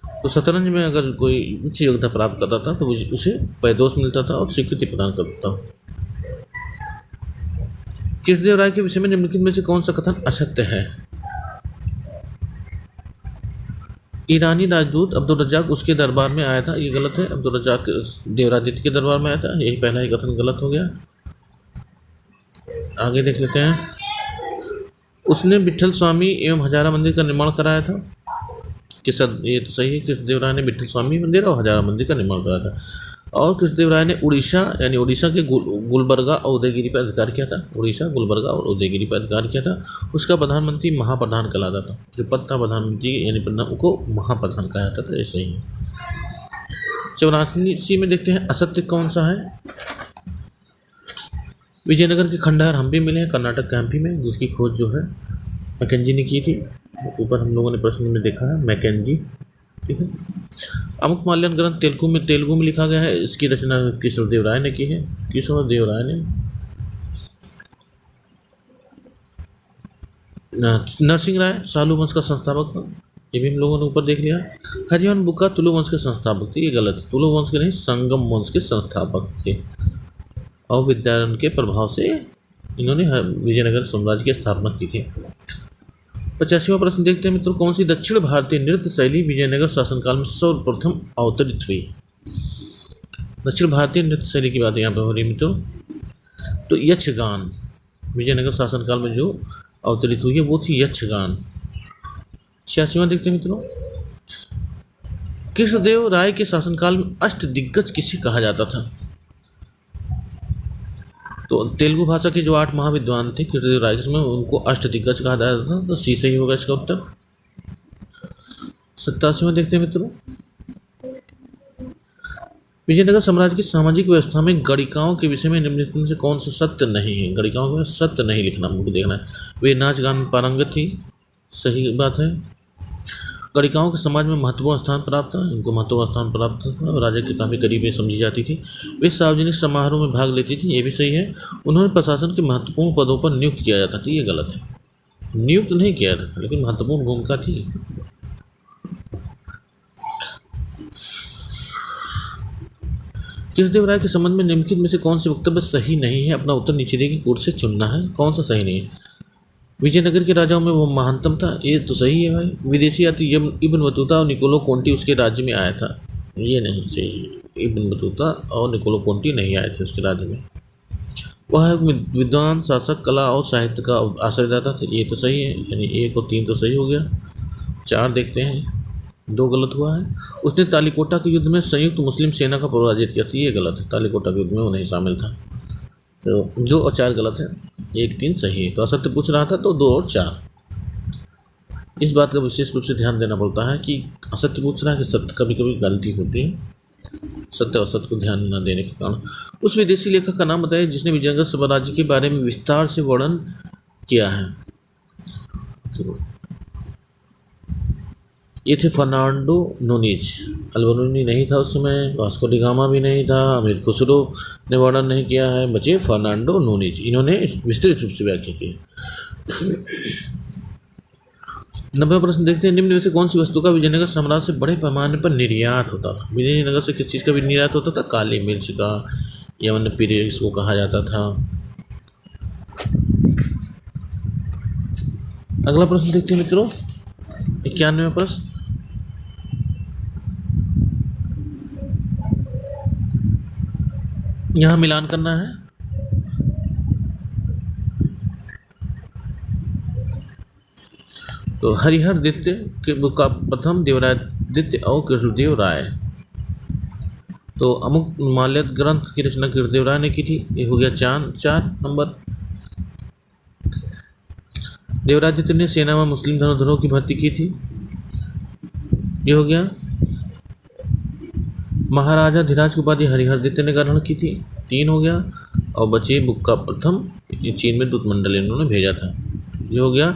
[SPEAKER 1] तो शतरंज में अगर कोई उच्च योग्यता प्राप्त करता था तो उसे पारितोष मिलता था और स्वीकृति प्रदान करता था। कृष्णदेव राय के विषय में निम्नलिखित में से कौन सा कथन असत्य है? ईरानी राजदूत अब्दुल रज्जाक उसके दरबार में आया था, ये गलत है। अब्दुल रज्जाक देवरादित्य के दरबार में आया था, यही पहला ही कथन गलत हो गया। आगे देख लेते हैं। उसने विट्ठल स्वामी एवं हजारा मंदिर का निर्माण कराया था, ये तो सही है। कृष्णदेव राय ने विट्ठल स्वामी मंदिर और हजारा मंदिर का निर्माण कराया था। और कृष्णदेव राय ने उड़ीसा यानी उड़ीसा के गुलबर्गा और उदयगिरी पर अधिकार किया था। उड़ीसा, गुलबर्गा और उदयगिरी पर अधिकार किया था। उसका प्रधानमंत्री महाप्रधान कहलाता था। जो पद था प्रधानमंत्री यानी प्रधान को महाप्रधान कहा जाता था, ये सही है। 84 में देखते हैं असत्य कौन सा है। विजयनगर के खंडहर हम्पी मिले हैं, कर्नाटक के हम्पी में, जिसकी खोज जो है मैकेंजी ने की थी। ऊपर हम लोगों ने प्रश्न में देखा है मैकेंजी, ठीक है। अमुक माल्यान ग्रंथ तेलुगु में लिखा गया है, इसकी रचना कृष्णदेव राय ने की है। कृष्णदेव राय ने। नरसिंह राय सालू वंश का संस्थापक था, ये भी हम लोगों ने ऊपर देख लिया। हरिहर बुक्का तुलु वंश के संस्थापक थे, ये गलत। तुलु वंश के नहीं, संगम वंश के संस्थापक थे और विद्यारण के प्रभाव से इन्होंने विजयनगर साम्राज्य की स्थापना की थी। 85वां प्रश्न देखते हैं मित्रों। कौन सी दक्षिण भारतीय नृत्य शैली विजयनगर शासनकाल में सर्वप्रथम अवतरित हुई? दक्षिण भारतीय नृत्य शैली की बात यहाँ पर हो रही है मित्रों। तो यक्षगान विजयनगर शासनकाल में जो अवतरित हुई है वो थी यक्षगान। 86वां देखते हैं मित्रों। कृष्णदेव राय के शासनकाल में अष्टदिग्गज किसे कहा जाता था? तो तेलुगु भाषा के जो 8 महाविद्वान थे कृष्णदेव राय के समय, उनको अष्टदिग्गज कहा जाता था। तो सी सही होगा इसका उत्तर। 87वां देखते हैं मित्रों। विजयनगर साम्राज्य की सामाजिक व्यवस्था में गणिकाओं के विषय में निम्नलिखित में से कौन सा सत्य नहीं है? गणिकाओं में सत्य नहीं लिखना, हमको देखना है। वे नाच गान में पारंगत थी, सही बात है। गणिकाओं के समाज में महत्वपूर्ण स्थान प्राप्त था, इनको महत्वपूर्ण स्थान प्राप्त था और राजा के काफ़ी करीब समझी जाती थी। वे सार्वजनिक समारोह में भाग लेती थी, ये भी सही है। उन्होंने प्रशासन के महत्वपूर्ण पदों पर नियुक्त किया जाता था, ये गलत है। नियुक्त नहीं किया था लेकिन महत्वपूर्ण भूमिका थी। कृष्णदेव राय के संबंध में निम्नलिखित में से कौन से वक्तव्य सही नहीं है? अपना उत्तर नीचे दिए कोड से चुनना है, कौन सा सही नहीं है। विजयनगर के राजाओं में वो महानतम था, ये तो सही है भाई। विदेशी यात्री इब्न बतूता और निकोलो कोंटी उसके राज्य में आया था, ये नहीं सही। इब्न बतूता और निकोलो कोंटी नहीं आए थे उसके राज्य में। वह विद्वान शासक, कला और साहित्य का आश्रयदाता थे, ये तो सही है। यानी 1 और 3 तो सही हो गया। 4 देखते हैं, 2 गलत हुआ है। उसने तालिकोटा के युद्ध में संयुक्त मुस्लिम सेना का पराजित किया था, ये गलत है। तालिकोटा के युद्ध में वो नहीं शामिल था। तो 2 और 4 गलत है, 1 3 सही है। तो असत्य पूछ रहा था तो 2 और 4। इस बात का विशेष रूप से ध्यान देना पड़ता है कि असत्य पूछ रहा है कि सत्य, कभी कभी गलती होती है, सत्य और असत्य को ध्यान न देने के कारण। उस विदेशी लेखक का नाम बताइए जिसने विजयनगर साम्राज्य के बारे में विस्तार से वर्णन किया है। तो ये थे फर्नांडो नूनीज। अल्बर्टोनी नहीं था उस समय, वास्को डी गामा भी नहीं था, अमीर खुसरो ने वर्णन नहीं किया है, बचे फर्नांडो नूनीज। इन्होंने विस्तृत रूप से व्याख्या की। 90 प्रश्न देखते हैं, निम्न में से कौन सी वस्तु का विजयनगर साम्राज्य से बड़े पैमाने पर निर्यात होता था? विजयनगर से किस चीज़ का भी निर्यात होता था? काली मिर्च का, यमन पीरे इसको कहा जाता था। अगला प्रश्न देखते हैं मित्रों, 91वां प्रश्न। यहाँ मिलान करना है। तो हरिहर द्वितीय के का प्रथम देवराय द्वितीय और कृष्णदेव राय। तो अमुक माल्यद ग्रंथ की रचना कृष्णदेव राय ने की थी। ये हो गया 4 नंबर। देवराय द्वितीय ने सेना में मुस्लिम धनुर्धरों की भर्ती की थी। ये हो गया। महाराजा धीराज की उपाधि हरिहर द्वितीय ने ग्रहण की थी। 3 हो गया। और बचे बुक्का प्रथम, ये चीन में दूत मंडल इन्होंने भेजा था। ये हो गया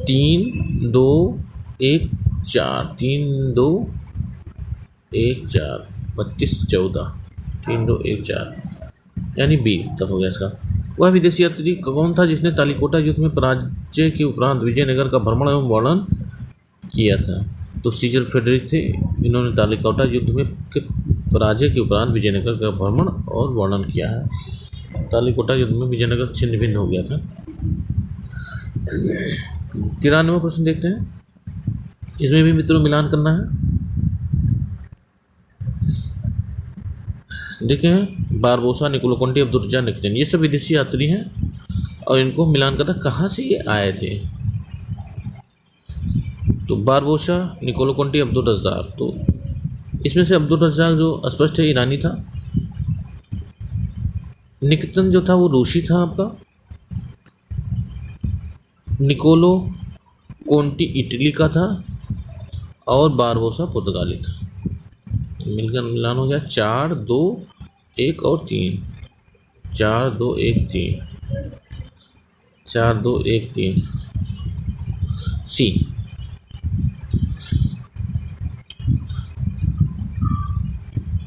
[SPEAKER 1] 3, 2, 1, 4, 3, 2, 1, 4, 32, 14, 3, 2, 1, 4 यानी बी उत्तर हो गया इसका। वह विदेशी यात्री कौन था जिसने तालीकोटा युद्ध में पराजय के उपरांत विजयनगर का भ्रमण एवं वर्णन किया था? तो सीजर फ्रेडरिक थे। इन्होंने तालीकोटा युद्ध में पराजय के उपरांत विजयनगर का भ्रमण और वर्णन किया है। तालीकोटा युद्ध में विजयनगर छिन्न भिन्न हो गया था। 93वां प्रश्न देखते हैं। इसमें भी मित्रों मिलान करना है। देखें, बारबोसा, निकोलो कोंटी, अब्दुल रज़्ज़ाक निकटन, ये सब विदेशी यात्री हैं और इनको मिलान करना कहाँ से ये आए थे। तो बारबोसा, निकोलो कोंटी, अब्दुल रज़्ज़ाक। तो इसमें से अब्दुल रज़्ज़ाक जो स्पष्ट है ईरानी था। निकटन जो था वो रूसी था आपका। निकोलो कोंटी इटली का था और बारबोसा पुर्तगाली था। मिलकर मिलान हो गया 4, 2, 1 और 3। 4, 2, 1, 3, 4, 2, 1, 3 सी।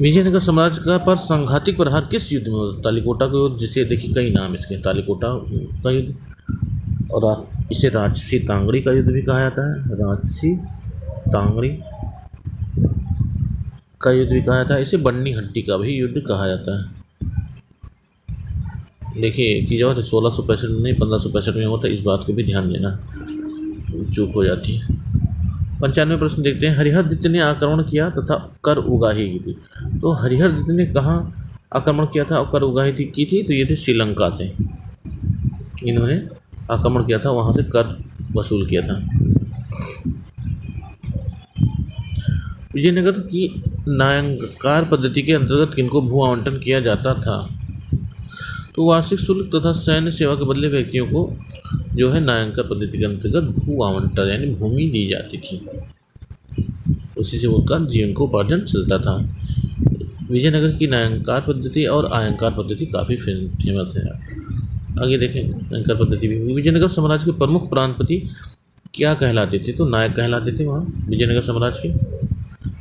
[SPEAKER 1] विजयनगर साम्राज्य का पर संघातिक प्रहार किस युद्ध में होता? तालीकोटा का युद्ध, जिसे देखिए कई नाम इसके, तालीकोटा का युद्ध, और इसे राजसी तांगड़ी का युद्ध भी कहा जाता है। राजसी तांगड़ी का युद्ध भी कहा जाता है। इसे बन्नी हड्डी का भी युद्ध कहा जाता है। देखिए एक चीज़ और है, 1665 में नहीं 1565 में होता है। इस बात को भी ध्यान देना, चूक हो जाती है। 95 प्रश्न देखते हैं। हरिहर द्वितीय ने आक्रमण किया तथा कर उगाही की थी। तो हरिहर द्वितीय ने कहाँ आक्रमण किया था और कर उगाही की थी? तो ये थे श्रीलंका से। इन्होंने आक्रमण किया था, वहाँ से कर वसूल किया था। विजयनगर की नायंकार पद्धति के अंतर्गत किनको भू आवंटन किया जाता था? तो वार्षिक शुल्क तथा सैन्य सेवा के बदले व्यक्तियों को जो है नायंकार पद्धति के अंतर्गत भू आवंटन यानी भूमि दी जाती थी। उसी से उनका जीवन को उपार्जन चलता था। विजयनगर की नायंकार पद्धति और आयंकार पद्धति काफ़ी फेमस है। आगे देखें, नायंकार पद्धति भी हुई। विजयनगर साम्राज्य के प्रमुख प्रांतपति क्या कहलाते थे? तो नायक कहलाते थे वहाँ विजयनगर साम्राज्य के।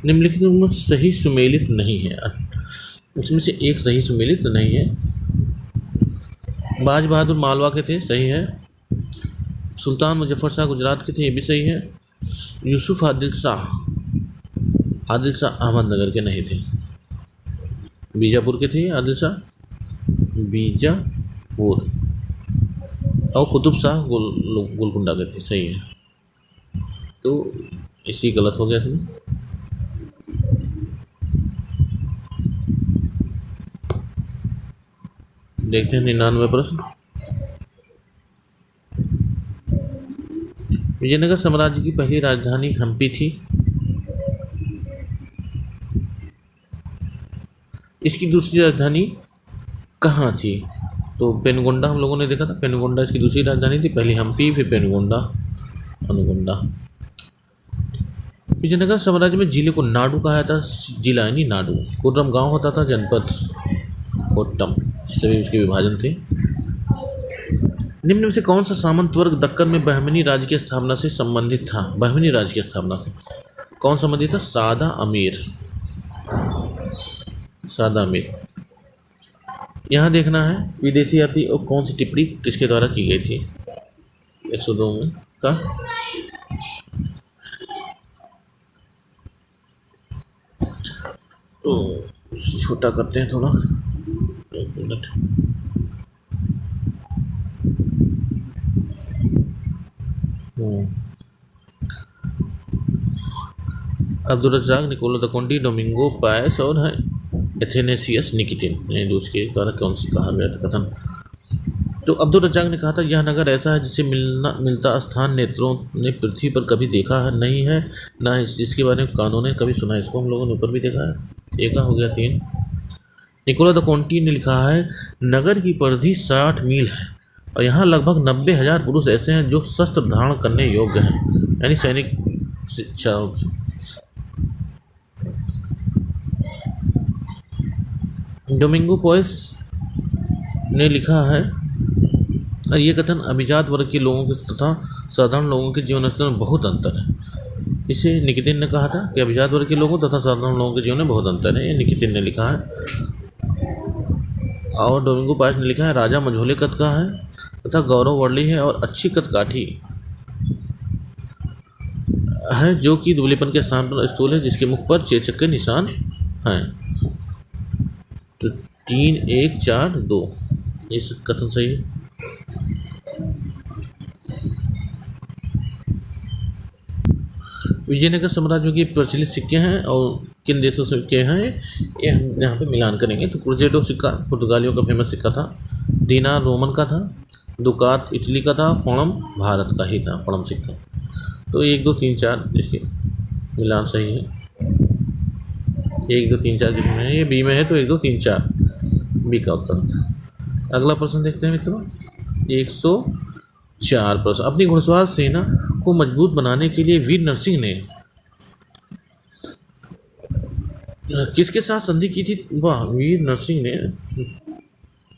[SPEAKER 1] निम्नलिखित में सही सुमेलित नहीं है। इसमें से एक सही सुमेलित नहीं है। बाज बहादुर मालवा के थे, सही है। सुल्तान मुजफ्फर शाह गुजरात के थे, ये भी सही है। यूसुफ आदिल शाह अहमदनगर के नहीं थे, बीजापुर के थे आदिल शाह, बीजापुर। और कुतुब शाह गोलकुंडा के थे, सही है। तो इसी गलत हो गया इसमें। देखते हैं 99 प्रश्न। विजयनगर साम्राज्य की पहली राजधानी हम्पी थी। इसकी दूसरी राजधानी कहाँ थी? तो पेनुगोंडा हम लोगों ने देखा था, पेनुगोंडा इसकी दूसरी राजधानी थी। पहली हम्पी, फिर पेनुगोंडा। अनुगुंडा। विजयनगर साम्राज्य में जिले को नाडु कहा था, जिला यानी नाडु। कोट्टम गांव होता था, जनपद कोट्टम, सभी उसके विभाजन थे। निम्न में से कौन सा सामंत वर्ग दक्कन में बहमनी राज्य की स्थापना से संबंधित था? बहमनी राज्य की स्थापना से कौन संबंधित था? सादा अमीर। सादा अमीर। यहाँ देखना है विदेशी यात्री और कौन सी टिप्पणी किसके द्वारा की गई थी 102 में का। तो छोटा करते हैं थोड़ा, 1 minute. Abdul Razzaq, Nicolo de Conti, Domingo Paes और है एथेनेसियस निकितिन, उसके द्वारा कौन सी कहा गया था कथन? तो अब्दुल रज़ाक ने कहा था यह नगर ऐसा है जिसे मिलता स्थान नेत्रों ने पृथ्वी पर कभी देखा है नहीं है, ना इसके बारे में कानों ने कभी सुना है। इसको हम लोगों ने ऊपर भी देखा है। एक हो गया 3। निकोला द कोंटी ने लिखा है नगर की परिधि 60 मील है और यहाँ लगभग 90,000 पुरुष ऐसे हैं जो शस्त्र धारण करने योग्य हैं, यानी सैनिक शिक्षा। डोमिंगो पोएस ने लिखा है ये कथन अभिजात वर्ग के लोगों के तथा साधारण लोगों के जीवन स्तर में बहुत अंतर है। इसे निकितिन ने कहा था कि अभिजात वर्ग के लोगों तथा साधारण लोगों के जीवन में बहुत अंतर है, ये निकितिन ने लिखा है। और डोमिंगो पायस ने लिखा है राजा मझोले कद का है तथा गौरववर्णी है और अच्छी कदकाठी है, जो कि दुबलेपन के स्थान पर स्थूल है, जिसके मुख पर चेचक के निशान हैं। तो 3, 1, 4, 2 इस कथन सही है। विजयनगर साम्राज्य के प्रचलित सिक्के हैं और किन देशों से के हैं ये हम यहाँ पे मिलान करेंगे। तो क्रूजेडो सिक्का पुर्तगालियों का फेमस सिक्का था, दीनार रोमन का था, दुकात इटली का था, फणम भारत का ही था, फणम सिक्का। तो 1, 2, 3, 4 इसके मिलान सही है। 1, 2, 3, 4 किसमें है? ये बी में है, तो 1, 2, 3, 4 बी का उत्तर था। अगला प्रश्न देखते हैं मित्रों, 104 प्रश्न। अपनी घुड़सवार सेना को मजबूत बनाने के लिए वीर नरसिंह ने किसके साथ संधि की थी? वह वीर नरसिंह ने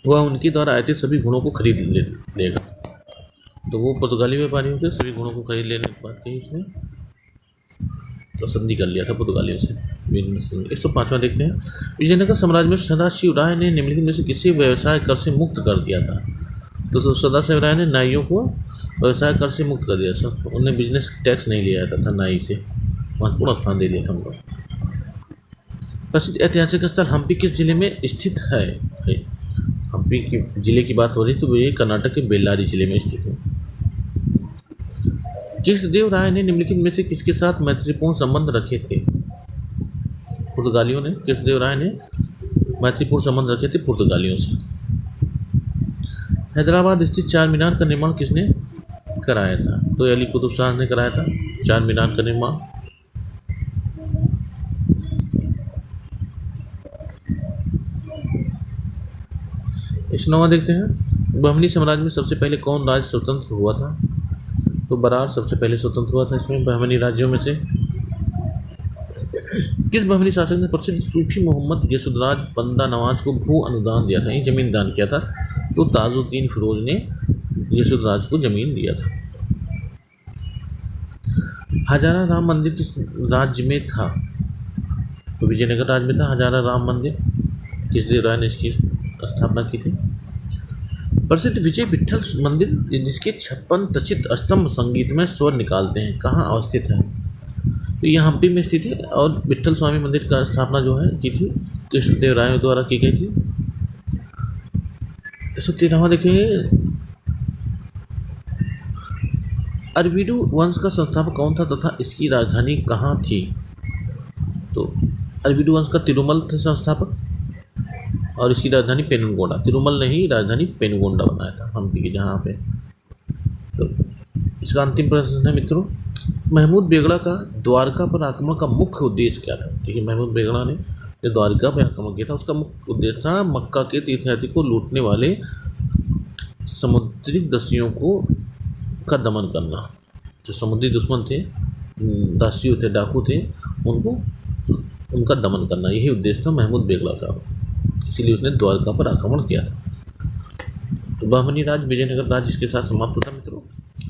[SPEAKER 1] वह उनके द्वारा आए थे सभी घोड़ों को खरीद लेगा। तो वो पुर्तगाली व्यापारियों के सभी घोड़ों को खरीद लेने की बात कही उसने, तो संधि कर लिया था पुर्तगालियों से वीर नरसिंह। 105वां देखते हैं। विजयनगर साम्राज्य में सदाशिव राय ने निम्नलिखित में से किसी व्यवसाय कर से मुक्त कर दिया था? तो सदाशिव राय ने नाइयों को व्यवसाय कर से मुक्त कर दिया था, उन्होंने बिजनेस टैक्स नहीं लिया जाता था, नाई से महत्वपूर्ण स्थान दे दिया था उनको। प्रसिद्ध ऐतिहासिक स्थल हम्पी किस जिले में स्थित है? हम्पी की जिले की बात हो रही तो ये कर्नाटक के बेल्लारी जिले में स्थित है। कृष्णदेव राय ने निम्नलिखित में से किसके साथ मैत्रीपूर्ण संबंध रखे थे? पुर्तगालियों ने। कृष्णदेव राय ने मैत्रीपूर्ण संबंध रखे थे पुर्तगालियों से। हैदराबाद स्थित चार मीनार का निर्माण किसने कराया था? तो अली कुतुब शाह ने कराया था चार मीनार का निर्माण। इसनोवा देखते हैं। बहमनी साम्राज्य में सबसे पहले कौन राज्य स्वतंत्र हुआ था? तो बरार सबसे पहले स्वतंत्र हुआ था इसमें बहमनी राज्यों में से। किस बहमनी शासक ने प्रसिद्ध सूफी मोहम्मद यसुदराज बंदा नवाज को भू अनुदान दिया था, ये जमीन दान किया था? तो ताजुद्दीन फिरोज ने यसुदराज को जमीन दिया था। हजारा राम मंदिर किस राज्य में था? तो विजयनगर राज्य में था हजारा राम मंदिर। कृष्णदेव राय ने इसकी स्थापना की थी। प्रसिद्ध विजय विठल मंदिर जिसके 56 तचित स्तंभ संगीतमय स्वर निकालते हैं, कहाँ अवस्थित है? तो यह हम्पी में स्थित है और विठल स्वामी मंदिर का स्थापना जो है की थी कृष्णदेव राय द्वारा की गई थी। 113वां देखेंगे। अरविडु वंश का संस्थापक कौन था तथा इसकी राजधानी कहाँ थी? तो अरविडु वंश का तिरुमल थे संस्थापक और इसकी राजधानी पेनुगोंडा। तिरुमल ने ही राजधानी पेनुगोंडा बनाया था हम्पी की जहाँ पे। तो इसका अंतिम प्रश्न है मित्रों, महमूद बेगड़ा का द्वारका पर आक्रमण का मुख्य उद्देश्य क्या था? देखिए महमूद बेगड़ा ने जो द्वारका पर आक्रमण किया था उसका मुख्य उद्देश्य था मक्का के तीर्थयात्री को लूटने वाले समुद्री दस्युओं को का दमन करना। जो समुद्री दुश्मन थे, दासियों थे, डाकू थे, उनको उनका दमन करना, यही उद्देश्य था महमूद बेगला का। इसीलिए उसने द्वारका पर आक्रमण किया था। तो बहमनी राज, विजयनगर राज इसके साथ समाप्त होता मित्रों।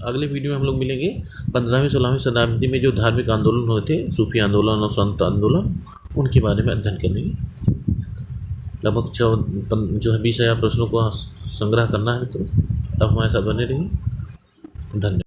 [SPEAKER 1] अगले वीडियो में हम लोग मिलेंगे 15वीं 16वीं शताब्दी में जो धार्मिक आंदोलन हुए थे, सूफी आंदोलन और संत आंदोलन, उनके बारे में अध्ययन करेंगे। लगभग 20,000 प्रश्नों को संग्रह करना है मित्रों। अब हमारे साथ बने रहिए। धन्यवाद।